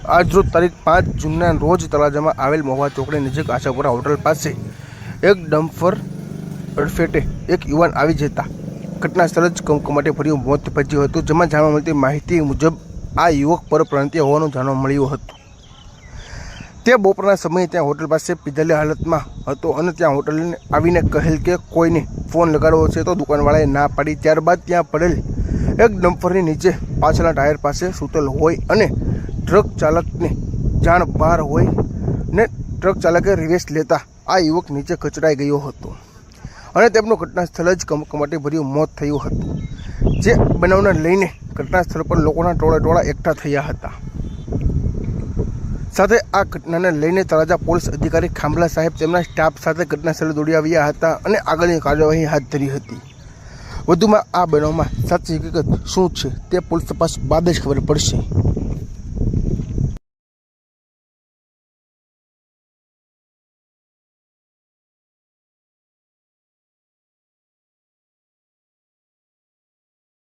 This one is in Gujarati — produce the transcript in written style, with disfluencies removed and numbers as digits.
આજરોજ તારીખ 5 જૂનના રોજ તળાજામાં આવેલ મહુવા ચોકડી નજીક આશાપુરા હોટલ પાસે એક ડમ્પર અડફેટે એક યુવાન આવી જતા ઘટના સ્થળે જ કમકમાટી ભર્યું મોત નીપજ્યું હતું, જેમાં જાણવા મળતી માહિતી મુજબ આ યુવક પરપ્રાંતીય હોવાનું જાણવા મળ્યું હતું। તે બપોરના સમયે ત્યાં હોટલ પાસે પીધેલી હાલતમાં હતો અને ત્યાં હોટલને આવીને કહેલ કે કોઈને ફોન લગાડવો છે તો દુકાનવાળાએ ના પાડી। ત્યારબાદ ત્યાં પડેલ એક ડમ્પરની નીચે પાછળના ટાયર પાસે સૂતેલ હોય અને ટ્રક ચાલકને જાણ બહાર હોય ને ટ્રક ચાલકે રિવેસ લેતા આ યુવક નીચે કચડાઈ ગયો હતો અને તેમનું ઘટના સ્થળે જ કમકમાટી ભર્યું મોત થયું હતું। જે બનાવને લઈને ઘટના સ્થળ પર લોકોના ટોળા એકઠા થયા હતા। સાથે આ ઘટનાને લઈને તળાજા પોલીસ અધિકારી ખાંભલા સાહેબ તેમના સ્ટાફ સાથે ઘટના સ્થળે દોડી આવ્યા હતા અને આગળની કાર્યવાહી હાથ ધરી હતી। વધુમાં આ બનાવમાં સાચી હકીકત શું છે તે પોલીસ તપાસ બાદ જ ખબર પડશે।